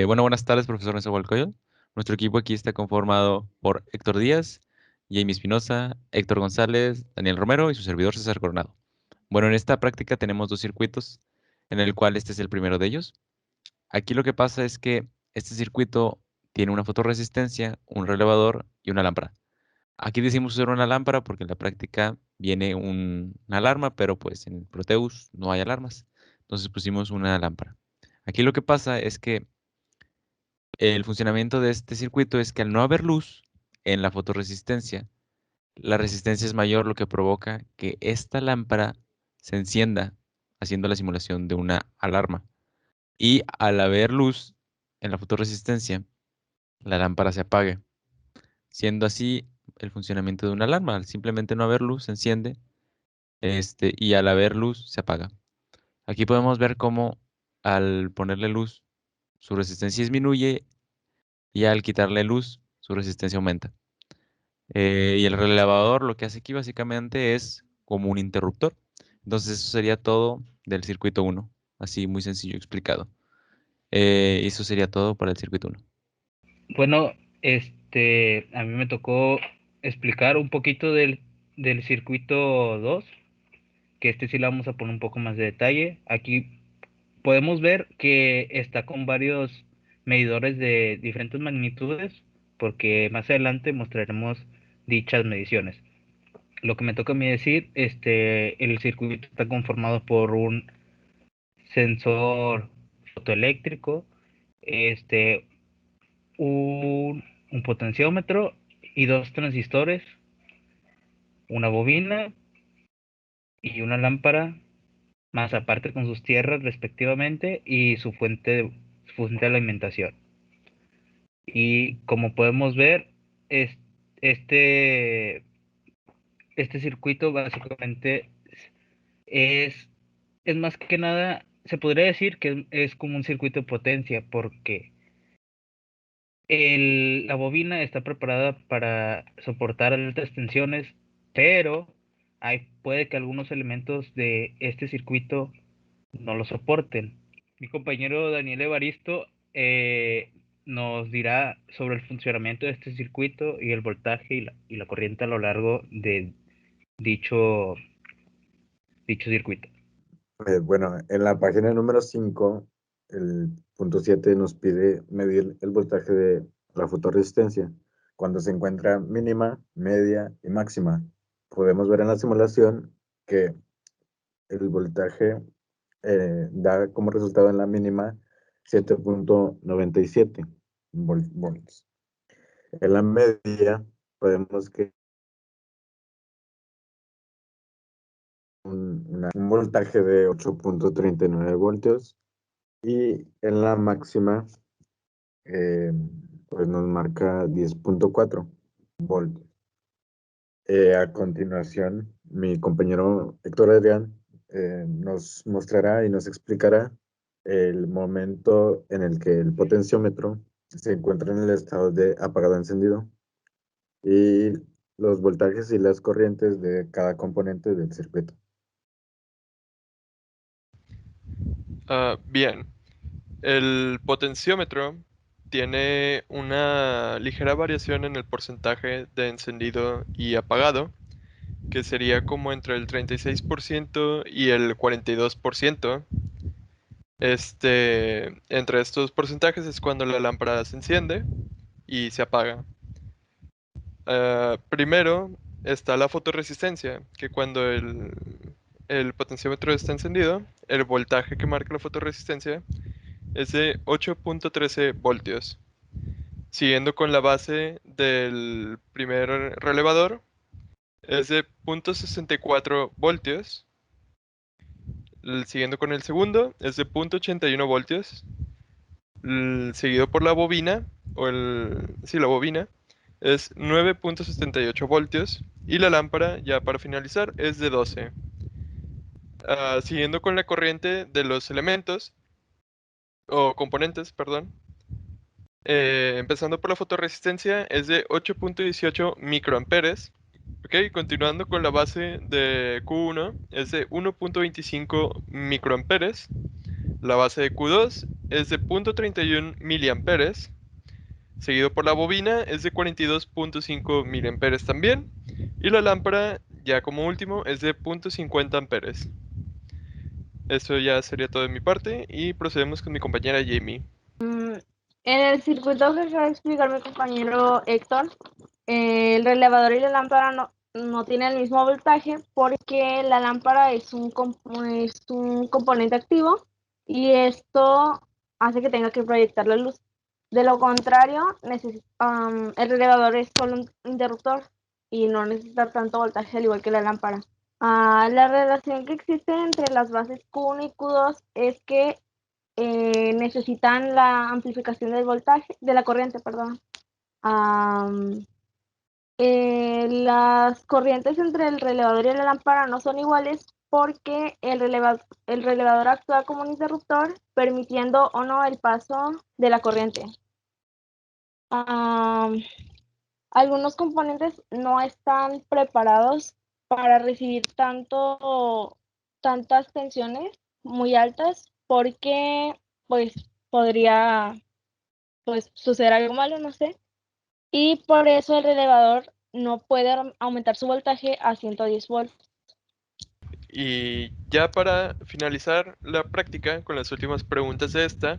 Buenas tardes, profesor Nezahualcóyotl. Nuestro equipo aquí está conformado por Héctor Díaz, Jamie Espinosa, Héctor González, Daniel Romero y su servidor César Coronado. Bueno, en esta práctica tenemos dos circuitos, en el cual este es el primero de ellos. Aquí lo que pasa es que este circuito tiene una fotorresistencia, un relevador y una lámpara. Aquí decimos usar una lámpara porque en la práctica viene una alarma, pero pues en Proteus no hay alarmas. Entonces pusimos una lámpara. Aquí lo que pasa es que el funcionamiento de este circuito es que al no haber luz en la fotorresistencia, la resistencia es mayor, lo que provoca que esta lámpara se encienda haciendo la simulación de una alarma. Y al haber luz en la fotorresistencia, la lámpara se apague, siendo así el funcionamiento de una alarma. Al simplemente no haber luz, se enciende, y al haber luz, se apaga. Aquí podemos ver cómo al ponerle luz, su resistencia disminuye y al quitarle luz, su resistencia aumenta. Y el relevador lo que hace aquí básicamente es como un interruptor. Entonces eso sería todo del circuito uno, así muy sencillo explicado. Eso sería todo para el circuito uno. Bueno, a mí me tocó explicar un poquito del circuito 2, que sí le vamos a poner un poco más de detalle. Aquí podemos ver que está con varios medidores de diferentes magnitudes, porque más adelante mostraremos dichas mediciones. Lo que me toca a mí decir, el circuito está conformado por un sensor fotoeléctrico, este, un potenciómetro y dos transistores, una bobina y una lámpara, más aparte con sus tierras respectivamente y su fuente de alimentación. Y como podemos ver, es, este, este circuito básicamente es, es más que nada, se podría decir que es como un circuito de potencia, porque la bobina está preparada para soportar altas tensiones, pero puede que algunos elementos de este circuito no lo soporten. Mi compañero Daniel Evaristo nos dirá sobre el funcionamiento de este circuito y el voltaje y la corriente a lo largo de dicho, dicho circuito. Bueno, en la página número 5, el punto 7 nos pide medir el voltaje de la fotorresistencia cuando se encuentra mínima, media y máxima. Podemos ver en la simulación que el voltaje da como resultado en la mínima 7.97 volts. En la media podemos que un voltaje de 8.39 voltios y en la máxima eh, pues nos marca 10.4 voltios. A continuación, mi compañero Héctor Adrián nos mostrará y nos explicará el momento en el que el potenciómetro se encuentra en el estado de apagado encendido y los voltajes y las corrientes de cada componente del circuito. Bien, el potenciómetro tiene una ligera variación en el porcentaje de encendido y apagado, que sería como entre el 36% y el 42%. Entre estos porcentajes es cuando la lámpara se enciende y se apaga. Primero está la fotorresistencia, que cuando el potenciómetro está encendido, el voltaje que marca la fotorresistencia es de 8.13 voltios. Siguiendo con la base del primer relevador, es de 0.64 voltios. Siguiendo con el segundo, es de 0.81 voltios. Seguido por la bobina, la bobina, es 9.78 voltios. Y la lámpara, ya para finalizar, es de 12. Siguiendo con la corriente de los elementos, o componentes, perdón. Empezando por la fotorresistencia, es de 8.18 microamperes. Ok, continuando con la base de Q1, es de 1.25 microamperes. La base de Q2 es de 0.31 miliamperes, seguido por la bobina es de 42.5 miliamperes también, y la lámpara, ya como último, es de 0.50 amperes. Eso ya sería todo de mi parte y procedemos con mi compañera Jamie. En el circuito que acaba de explicar mi compañero Héctor, el relevador y la lámpara no tienen el mismo voltaje porque la lámpara es un componente activo y esto hace que tenga que proyectar la luz. De lo contrario, el relevador es solo un interruptor y no necesita tanto voltaje al igual que la lámpara. La relación que existe entre las bases Q1 y Q2 es que necesitan la amplificación del voltaje, de la corriente, perdón. Las corrientes entre el relevador y la lámpara no son iguales porque el relevador actúa como un interruptor, permitiendo o no el paso de la corriente. Algunos componentes no están preparados para recibir tantas tensiones muy altas porque pues podría suceder algo malo, no sé. Y por eso el relevador no puede aumentar su voltaje a 110 volts. Y ya para finalizar la práctica con las últimas preguntas de esta,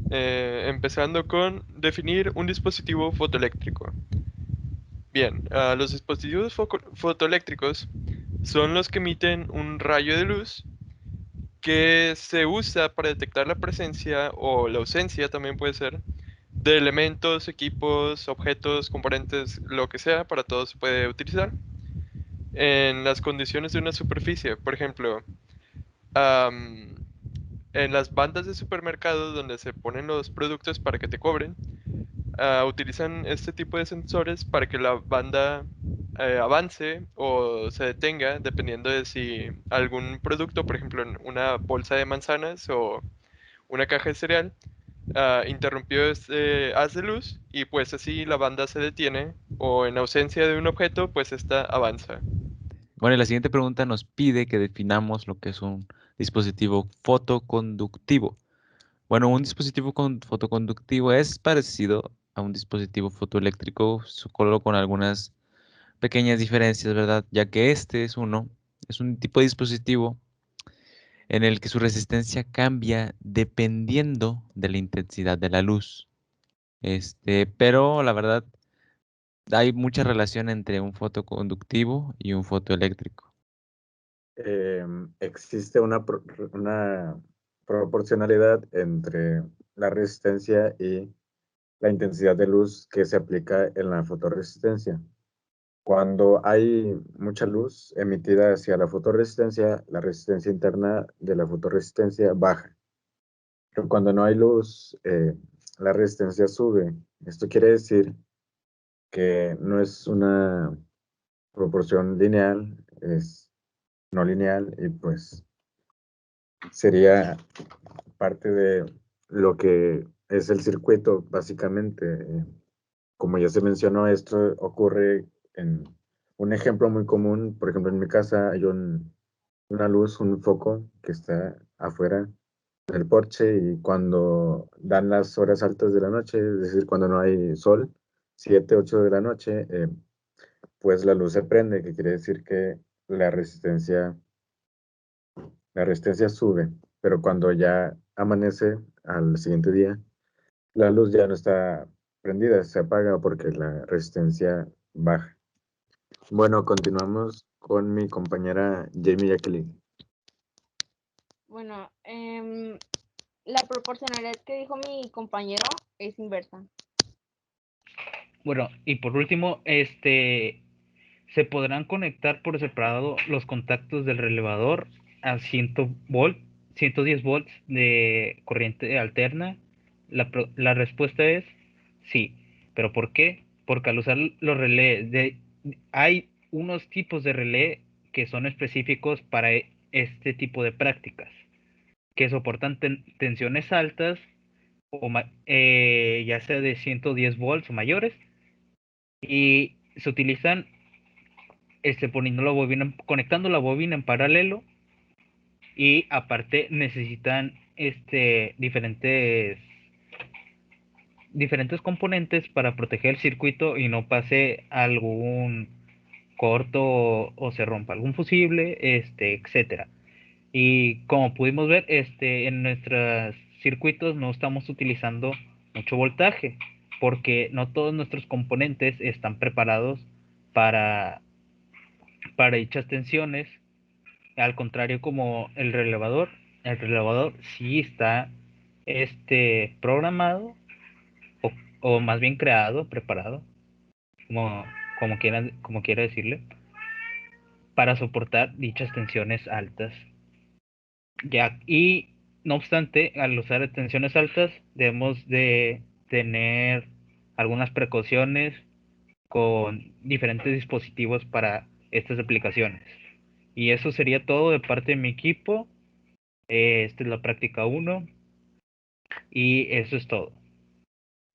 empezando con definir un dispositivo fotoeléctrico. Bien, los dispositivos fotoeléctricos son los que emiten un rayo de luz que se usa para detectar la presencia o la ausencia, también puede ser, de elementos, equipos, objetos, componentes, lo que sea, para todo se puede utilizar en las condiciones de una superficie. Por ejemplo, en las bandas de supermercados donde se ponen los productos para que te cobren, utilizan este tipo de sensores para que la banda avance o se detenga dependiendo de si algún producto, por ejemplo, una bolsa de manzanas o una caja de cereal, interrumpió este haz de luz y pues así la banda se detiene o en ausencia de un objeto, pues esta avanza. Bueno, y la siguiente pregunta nos pide que definamos lo que es un dispositivo fotoconductivo. Bueno, un dispositivo fotoconductivo es parecido a un dispositivo fotoeléctrico, solo con algunas pequeñas diferencias, ¿verdad? Ya que este es un tipo de dispositivo en el que su resistencia cambia dependiendo de la intensidad de la luz. Pero la verdad, hay mucha relación entre un fotoconductivo y un fotoeléctrico. Existe una proporcionalidad entre la resistencia y la intensidad de luz que se aplica en la fotorresistencia. Cuando hay mucha luz emitida hacia la fotorresistencia, la resistencia interna de la fotorresistencia baja. Pero cuando no hay luz, la resistencia sube. Esto quiere decir que no es una proporción lineal, es no lineal y pues sería parte de lo que es el circuito, básicamente. Como ya se mencionó, esto ocurre en un ejemplo muy común. Por ejemplo, en mi casa hay una luz, un foco que está afuera del porche y cuando dan las horas altas de la noche, es decir, cuando no hay sol, 7, 8 de la noche, pues la luz se prende, que quiere decir que la resistencia, la resistencia sube, pero cuando ya amanece al siguiente día, la luz ya no está prendida, se apaga porque la resistencia baja. Bueno, continuamos con mi compañera Jamie Jacqueline. Bueno, la proporcionalidad que dijo mi compañero es inversa. Bueno, y por último, se podrán conectar por separado los contactos del relevador a 110 volts de corriente alterna. La respuesta es sí. ¿Pero por qué? Porque al usar los relés, hay unos tipos de relé que son específicos para este tipo de prácticas, que soportan tensiones altas, ya sea de 110 volts o mayores, y se utilizan conectando la bobina en paralelo y aparte necesitan diferentes componentes para proteger el circuito y no pase algún corto o se rompa algún fusible, etcétera. Y como pudimos ver, en nuestros circuitos no estamos utilizando mucho voltaje, porque no todos nuestros componentes están preparados para, para dichas tensiones. Al contrario, como el relevador sí está programado, o más bien creado, preparado, como, como quiera decirle, para soportar dichas tensiones altas. Ya, y no obstante, al usar tensiones altas, debemos de tener algunas precauciones con diferentes dispositivos para estas aplicaciones. Y eso sería todo de parte de mi equipo. Esta es la práctica 1 y eso es todo.